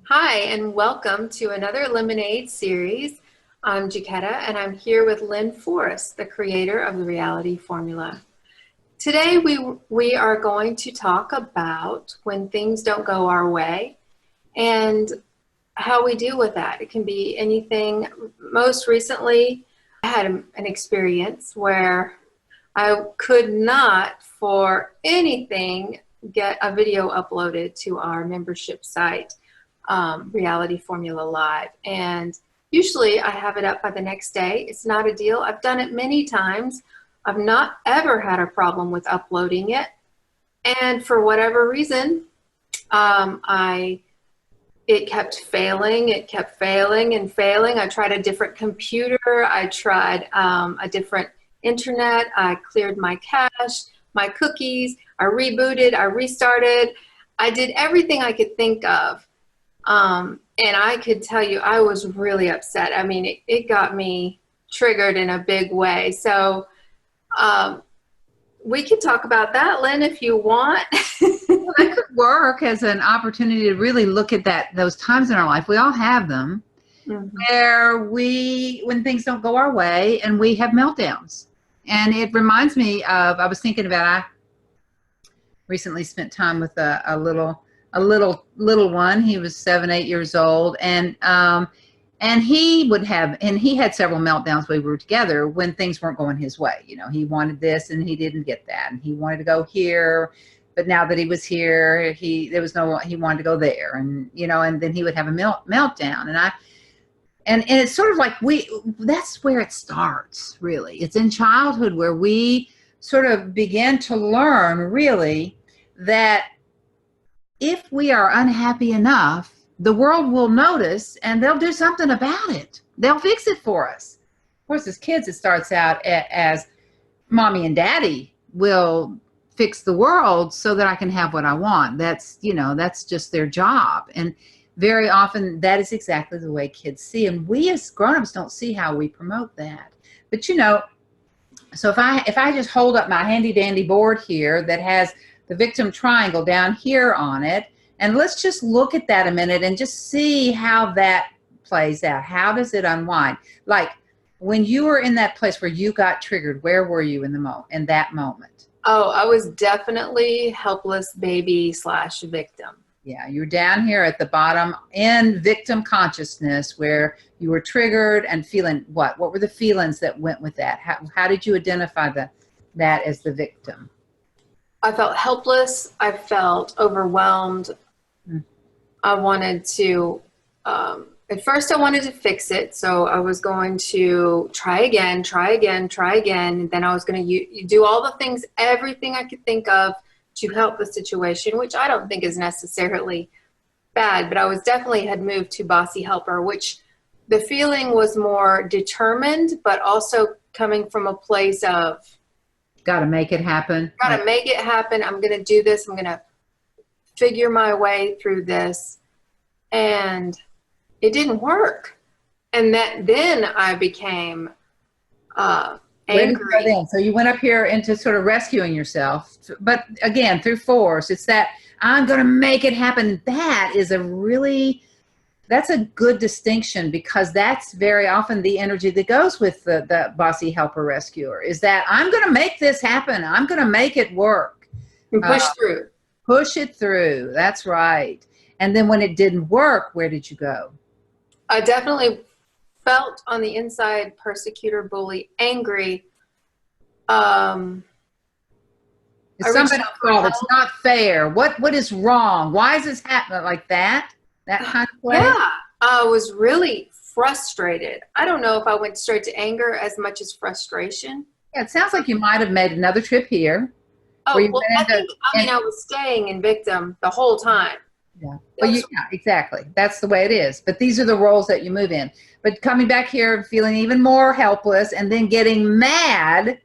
Hi, and welcome to another Lemonade series. I'm Jaquetta, and I'm here with Lynne Forrest, the creator of the reality formula. Today, we are going to talk about when things don't go our way and how we deal with that. It can be anything. Most recently, I had an experience where I could not, for anything, get a video uploaded to our membership site, Reality Formula Live. And usually I have it up by the next day. It's not a deal. I've done it many times. I've not ever had a problem with uploading it. And for whatever reason, it kept failing. It kept failing and failing. I tried a different computer. I tried a different internet. I cleared my cache, my cookies. I rebooted. I restarted. I did everything I could think of. And I could tell you, I was really upset. I mean, it got me triggered in a big way. So we could talk about that, Lynne, if you want. Well, that could work as an opportunity to really look at those times in our life. We all have them where when things don't go our way and we have meltdowns. And it reminds me of, I was thinking about, I recently spent time with a little one. He was 7, 8 years old, and he had several meltdowns when we were together when things weren't going his way. You know, he wanted this and he didn't get that, and he wanted to go here, but now that he was here, he wanted to go there, and and then he would have a meltdown, and it's sort of like that's where it starts, really. It's in childhood where we sort of begin to learn, really, that if we are unhappy enough, the world will notice and they'll do something about it. They'll fix it for us. Of course, as kids, it starts out as mommy and daddy will fix the world so that I can have what I want. That's just their job. And very often that is exactly the way kids see. And we as grown-ups don't see how we promote that. But so if I just hold up my handy dandy board here that has the victim triangle down here on it, and let's just look at that a minute and just see how that plays out. How does it unwind? Like when you were in that place where you got triggered, where were you in that moment? Oh, I was definitely helpless baby / victim. Yeah, you're down here at the bottom in victim consciousness where you were triggered and feeling what? What were the feelings that went with that? How did you identify that as the victim? I felt helpless. I felt overwhelmed. I wanted to, at first I wanted to fix it. So I was going to try again. And then I was going to do all the things, everything I could think of to help the situation, which I don't think is necessarily bad, but I was definitely had moved to bossy helper, which the feeling was more determined, but also coming from a place of, got to make it happen. Got to make it happen. I'm going to do this. I'm going to figure my way through this. And it didn't work. And then I became angry. Where did you go then? So you went up here into sort of rescuing yourself. But again, through force, it's that I'm going to make it happen. That's a good distinction, because that's very often the energy that goes with the bossy helper rescuer, is that I'm going to make this happen. I'm going to make it work. And push it through. That's right. And then when it didn't work, where did you go? I definitely felt on the inside persecutor, bully, angry. It's somebody's fault. It's not fair. What is wrong? Why is this happening like that? That kind of way? Yeah, I was really frustrated. I don't know if I went straight to anger as much as frustration. Yeah, it sounds like you might have made another trip here. Oh, well, I was staying in victim the whole time. Yeah. Well, yeah, exactly. That's the way it is. But these are the roles that you move in. But coming back here, feeling even more helpless, and then getting mad.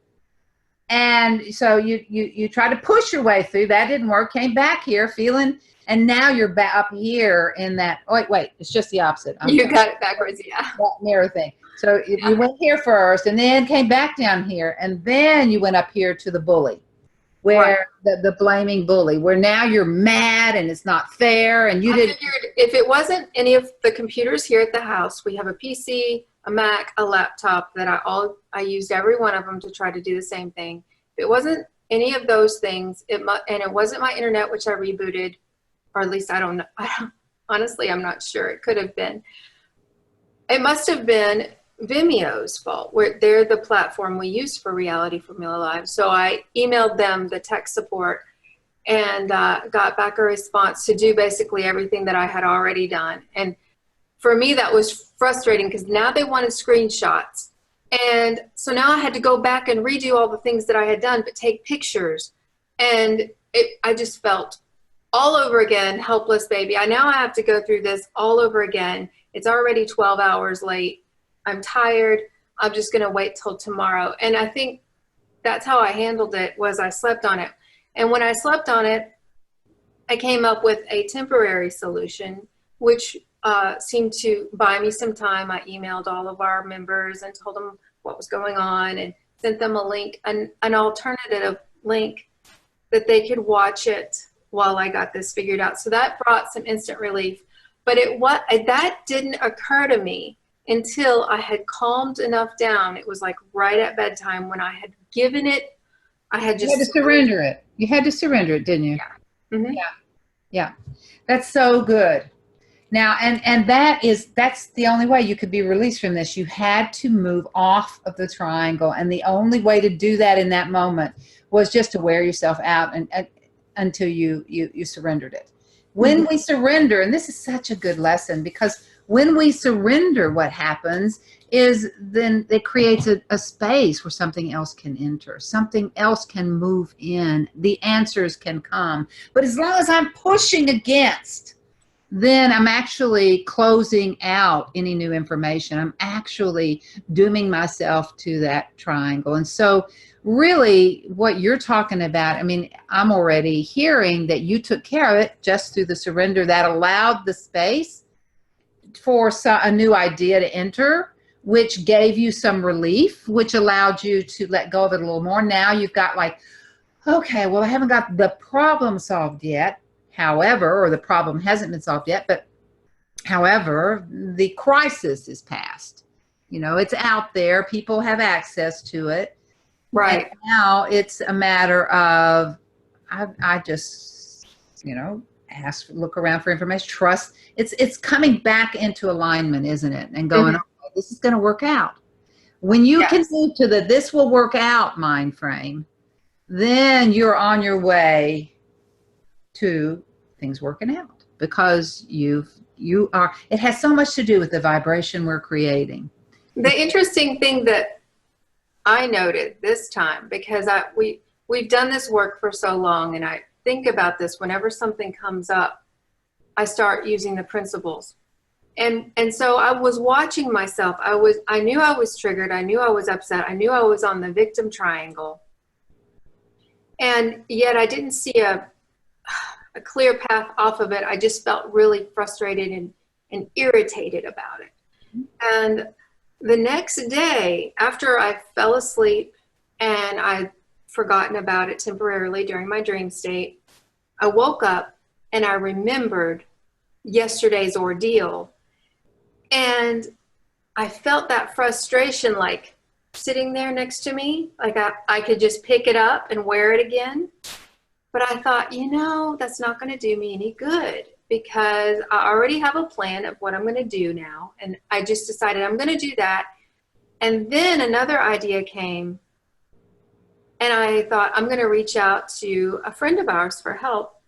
And so you try to push your way through. That didn't work. Came back here feeling, and now you're back up here in that. Oh, wait. It's just the opposite. You got it backwards, yeah. That mirror thing. So you went here first, and then came back down here, and then you went up here to the bully. Right. where the blaming bully, where now you're mad and it's not fair and you I didn't. figured if it wasn't any of the computers here at the house, we have a PC, a Mac, a laptop that I used every one of them to try to do the same thing. If it wasn't any of those things, and it wasn't my internet, which I rebooted, or at least I don't know. Honestly, I'm not sure. It could have been. It must have been Vimeo's fault, where they're the platform we use for Reality Formula Live. So I emailed them, the tech support, and got back a response to do basically everything that I had already done. And for me, that was frustrating because now they wanted screenshots. And so now I had to go back and redo all the things that I had done, but take pictures. And I just felt all over again, helpless baby. Now I have to go through this all over again. It's already 12 hours late. I'm tired. I'm just going to wait till tomorrow. And I think that's how I handled it, was I slept on it. And when I slept on it, I came up with a temporary solution, which seemed to buy me some time. I emailed all of our members and told them what was going on and sent them a link, an alternative link that they could watch it while I got this figured out. So that brought some instant relief. But that didn't occur to me until I had calmed enough down. It was like right at bedtime when I had given it. I had just You had to surrender it. You had to surrender it, didn't you? Yeah. Mm-hmm. Yeah. That's so good. Now, and that's the only way you could be released from this. You had to move off of the triangle, and the only way to do that in that moment was just to wear yourself out and until you surrendered it. When we surrender, and this is such a good lesson, because when we surrender, what happens is then it creates a space where something else can enter, something else can move in, the answers can come. But as long as I'm pushing against, then I'm actually closing out any new information. I'm actually dooming myself to that triangle. And so really what you're talking about, I mean, I'm already hearing that you took care of it just through the surrender that allowed the space for a new idea to enter, which gave you some relief, which allowed you to let go of it a little more. Now you've got like, okay, well, I haven't got the problem solved yet. However, or the problem hasn't been solved yet, but however, the crisis is past. You know, it's out there. People have access to it. Right. And now it's a matter of, I just, look around for information, trust. It's coming back into alignment, isn't it? And going, okay, this is going to work out. When you can move to the this will work out mind frame, then you're on your way to things working out, because you are, it has so much to do with the vibration we're creating. The interesting thing that I noted this time, because we've done this work for so long, and I think about this whenever something comes up, I start using the principles. And so I was watching myself. I knew I was triggered. I knew I was upset. I knew I was on the victim triangle. And yet I didn't see a clear path off of it. I just felt really frustrated and irritated about it. And the next day, after I fell asleep and I'd forgotten about it temporarily during my dream state, I woke up and I remembered yesterday's ordeal. And I felt that frustration like sitting there next to me, like I could just pick it up and wear it again. But I thought, that's not going to do me any good, because I already have a plan of what I'm going to do now. And I just decided I'm going to do that. And then another idea came, and I thought I'm going to reach out to a friend of ours for help,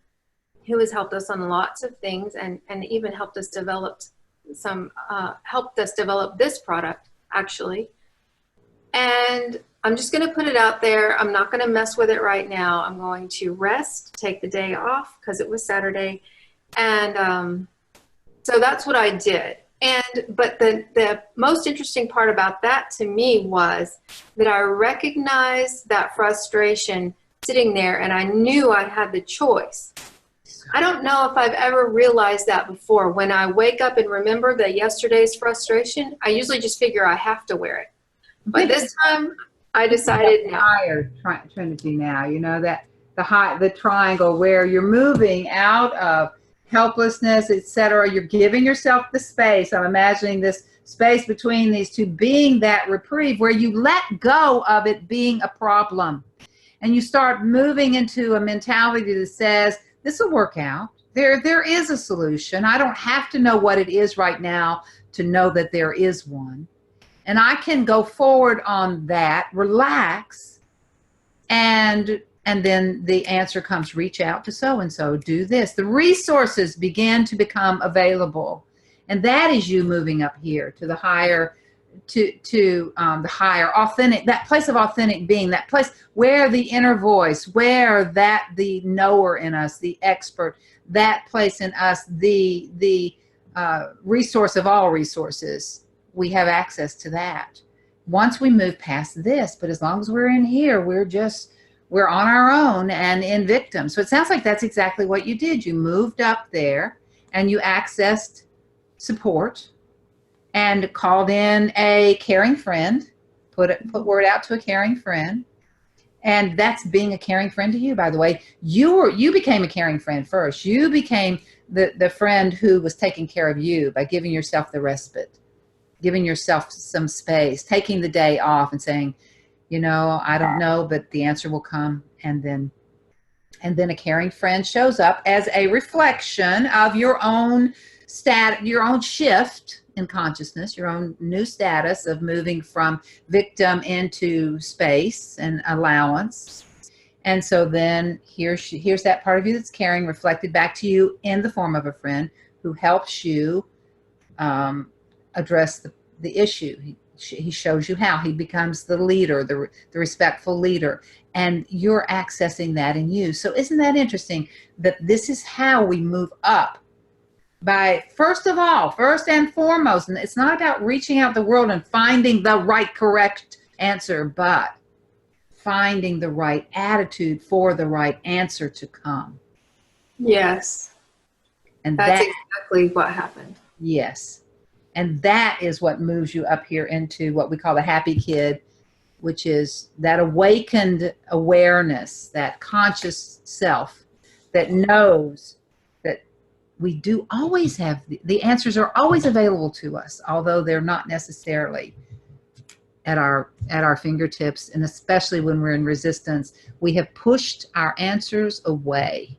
who has helped us on lots of things and even helped us develop this product, actually. And I'm just going to put it out there. I'm not going to mess with it right now. I'm going to rest, take the day off, because it was Saturday. And so that's what I did. But the most interesting part about that to me was that I recognized that frustration sitting there, and I knew I had the choice. I don't know if I've ever realized that before. When I wake up and remember the yesterday's frustration, I usually just figure I have to wear it. But this time I decided no. Trying to do now, the triangle, where you're moving out of helplessness, etc. You're giving yourself the space. I'm imagining this space between these two being that reprieve where you let go of it being a problem. And you start moving into a mentality that says, this will work out. There is a solution. I don't have to know what it is right now to know that there is one. And I can go forward on that, relax, and then the answer comes, reach out to so-and-so, do this. The resources begin to become available. And that is you moving up here to the higher, to the higher authentic, that place of authentic being, that place where the inner voice, where that the knower in us, the expert, that place in us, the resource of all resources, we have access to that. Once we move past this, but as long as we're in here, we're on our own and in victim. So it sounds like that's exactly what you did. You moved up there and you accessed support and called in a caring friend, put word out to a caring friend. And that's being a caring friend to you, by the way. You became a caring friend first. You became the friend who was taking care of you by giving yourself the respite, giving yourself some space, taking the day off and saying, you know, I don't know, but the answer will come. And then a caring friend shows up as a reflection of your own your own shift in consciousness, your own new status of moving from victim into space and allowance. And so then here's that part of you that's caring, reflected back to you in the form of a friend who helps you address the issue. He shows you how. He becomes the leader, the respectful leader, and you're accessing that in you. So isn't that interesting that this is how we move up? By first and foremost, and it's not about reaching out the world and finding the right correct answer, but finding the right attitude for the right answer to come. Yes. And that's exactly what happened. Yes. And that is what moves you up here into what we call the happy kid, which is that awakened awareness, that conscious self that knows that we do always have the answers are always available to us, although they're not necessarily at our fingertips. And especially when we're in resistance, we have pushed our answers away.